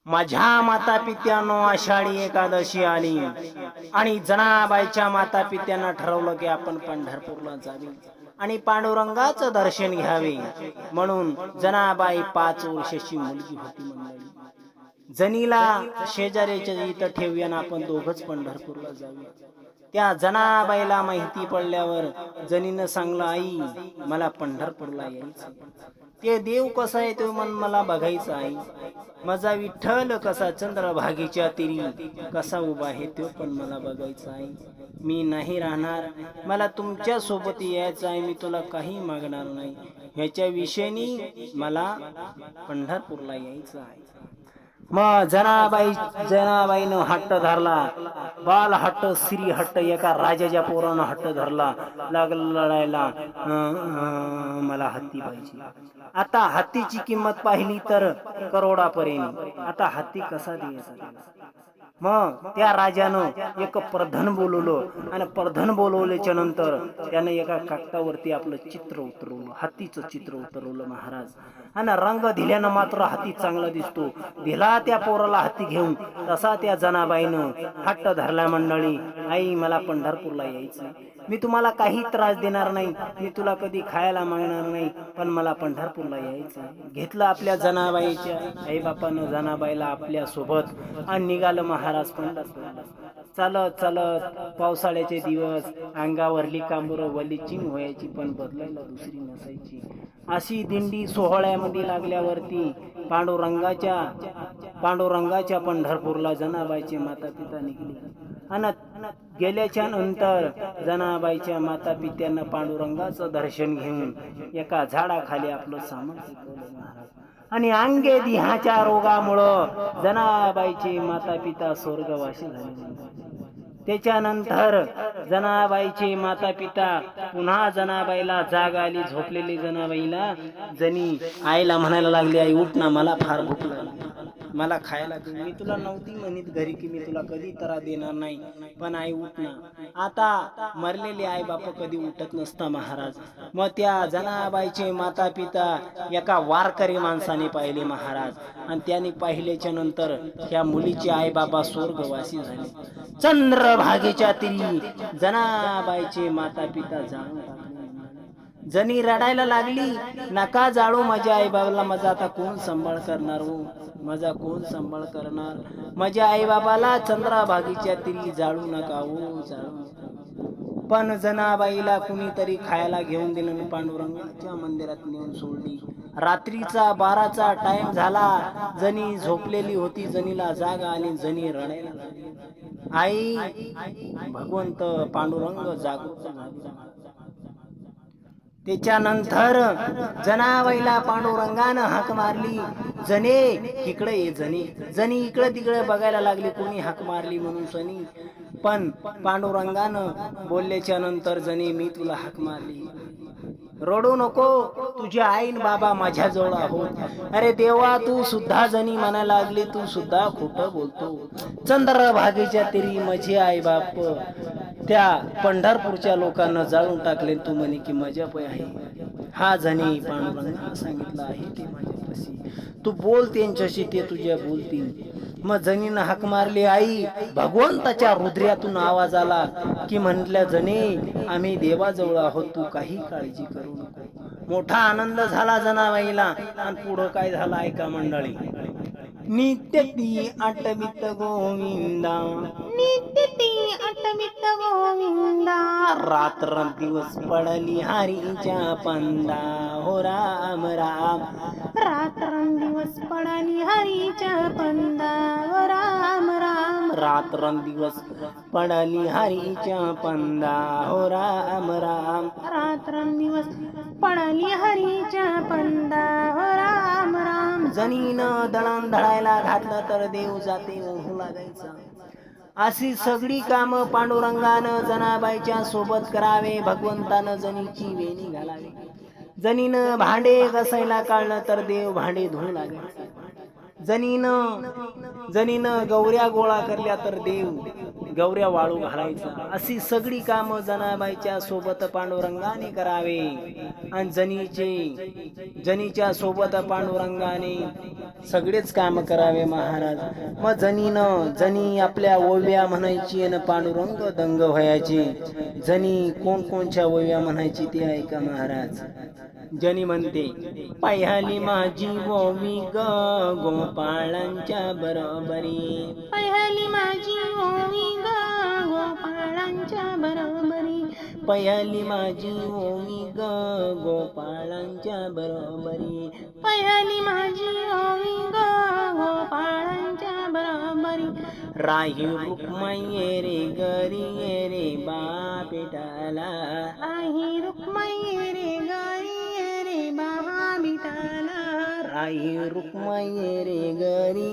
माझ्या माता पित्यानो आषाढी एकादशी आली आणि जनाबाईच्या माता पित्यांना ठरवलं की आपण पंढरपूरला जावे आणि पांडुरंगाचं दर्शन घ्यावे. म्हणून जनाबाई 5 वर्षाची मुलगी होती. मंडळी जनीला शेजाऱ्याच्या इथं ठेवूया आणि आपण दोघच पंढरपूरला जाऊया. त्या जनाबाईला माहिती पडल्यावर जनीनं सांगलं, आई मला पंढरपूरला यायचं. ते देव कसा आहे तो मला बघायचं आहे. माझा विठ्ठल कसा चंद्रभागेच्या तीरी कसा उभा आहे तो पण मला बघायचं आहे. मी नाही राहणार, मला तुमच्या सोबत यायचं आहे. मी तुला काही मागणार नाही. ह्याच्या विषयी मला पंढरपूरला यायचं आहे. मग जनाबाईनं हट्ट धरला. बाल हट्ट, स्त्री हट्ट, एका राजाच्या पोरानं हट्ट धरला. लागलं लढायला, मला हत्ती पाहिजे. आता हत्तीची किंमत पाहिली तर करोडापर्यंत. आता हत्ती कसा द्यायचा? मग त्या राजानं एक प्रधान बोलवलं आणि प्रधान बोलवल्याच्या नंतर त्यानं एका कागदावरती आपलं चित्र उतरवलं, हत्तीचं चित्र उतरवलं महाराज. आणि रंग दिल्यानं मात्र हत्ती चांगला दिसतो. दिला त्या पोराला हत्ती घेऊन. तसा त्या जनाबाईनं हट्ट धरला. मंडळी, आई मला पंढरपूरला यायचं. मी तुम्हाला काही त्रास देणार नाही, मी तुला कधी खायला मागणार नाही, पण मला पंढरपूरला यायचं. घेतलं आपल्या जनाबाईच्या आई बापानं जनाबाईला आपल्या सोबत आणि निघालं महाराज पंढरपूरला. चालत चालत पावसाळ्याचे दिवस, अंगावरली कांबुरं वली चिंग व्हायची पण बदलायला दुसरी नसायची. अशी दिंडी सोहळ्यामध्ये लागल्यावरती पांडुरंगाच्या पंढरपूरला जनाबाईचे माता पिता निघले. आणि गेल्याच्या नंतर जनाबाईच्या माता पित्यांना पांडुरंगाचं दर्शन घेऊन एका झाडाखाली आपलं सामान सुकवलं महाराज. आणि अंगे दिहाच्या रोगामुळं जनाबाईचे माता पिता स्वर्गवासी झाले. त्याच्यानंतर जनाबाईचे माता पिता पुन्हा जनाबाईला जाग आली. झोपलेली जनाबाईला जनी आईला म्हणायला लागली, आई उठ ना, मला फार भूक लागली, मला खायला दे. मी तुला नव्हती म्हणत घरी की मी तुला कधी त्रास देणार नाही, पण आई उठ ना. आता मरलेले आई बाप कधी उठत नसता महाराज. मग त्या जनाबाईचे माता पिता एका वारकरी माणसाने पाहिले महाराज. आणि त्याने पाहिल्याच्या नंतर त्या मुलीचे आई बाबा स्वर्गवासी झाले. चंद्रभागेच्या तीरी जनाबाईचे माता पिता जाळून टाकले. जनी रडायला लागली, नका जाळू माझ्या आई बाबाला, माझा आता कोण सांभाळ करणार हो, माझा कोण सांभाळ करणार. माझ्या आई बाबाला चंद्रभागेच्या तीरी जाळू नका हो, जाळू. पण जनाबाईला कुणीतरी खायला घेऊन दिलं आणि पांडुरंगाच्या मंदिरात नेऊन सोडली. रात्रीचा 12चा टाइम झाला. जनी झोपलेली होती. जनीला जाग आली. जनी रडायला लागली. आई भगवंत पांडुरंग जागृत झाले. त्याच्यानंतर जनाबाईला पांडुरंगानं हाक मारली, जने इकडे ये. जनी इकडे तिकडे बघायला लागली, कोणी हाक मारली म्हणून जनी. पण पांडुरंगानं बोलल्याच्या नंतर जनी मी तुला हाक मारली, रडू नको, तुझ्या आईन बाबा माझ्याजवळ आहोत. अरे देवा, तू सुद्धा जनी म्हणायला लागली, तू सुद्धा खोटं बोलतो. चंद्रभागेच्या तीरी माझे आई बाप त्या पंढरपूरच्या लोकांना जाळून टाकले. तू म्हणे की माझ्या पै आहे. हा जनी पांडुरंगानं सांगितलं आहे ते माझ्यापाशी. तू बोल त्यांच्याशी, ते तुझ्या बोलतील. मग जनीनं हाक मारली. आई भगवंताच्या रुद्रातून आवाज आला की म्हटल्या, जने आम्ही देवाजवळ आहोत, तू काही काळजी करू नको. मोठा आनंद झाला जनाबाईला. आणि पुढं काय झालं ऐका मंडळी. नित्य ती आठवित गोविंदा, नित्य ती आठवित गोविंदा, रात्र दिवस पडली हरीच्या पंदा. हो राम राम, रात्र दिवस पडली हरीच्या पंदा. हो राम राम, रात्र दिवस पडली हरीच्या पंदा. हो राम राम, रात्र दिवस पडली हरीच्या पंदा. हो राम राम. जनीनं दळण दळायला घातलं तर देव जाते ओहू लागायचा. अशी सगळी कामं पांडुरंगानं जनाबाईच्या सोबत करावे. भगवंतानं जनीची वेणी घालावी. जनीनं भांडे घासायला काढलं तर देव भांडे धुवू लागायचे. जनीनं गौऱ्या गोळा करल्या तर देव गौऱ्या वाळू घालायचा. अशी सगळी कामं जनाबाईच्या सोबत पांडुरंगाने करावे. आणि जनीच्या सोबत पांडुरंगाने सगळेच काम करावे महाराज. मग जणी आपल्या ओव्या म्हणायची आणि पांडुरंग दंग व्हायची. जणी कोणकोणच्या ओव्या म्हणायची ते ऐका महाराज. जनी म्हणते, पायाली माझी ओवी ग गोपाळांच्या बरोबरी. पायाली माझी ओवी ग गोपाळांच्या बरोबरी. पयाली माझी ओवी ग गोपाळांच्या बरोबरी. पयाली माझी ओवी ग गोपाळांच्या बरोबरी. राही रुक्माई रे गरी रे बापिटाला. राही रुक्माई रे गरी रे बापिटाला. राही रुक्माई रे गरी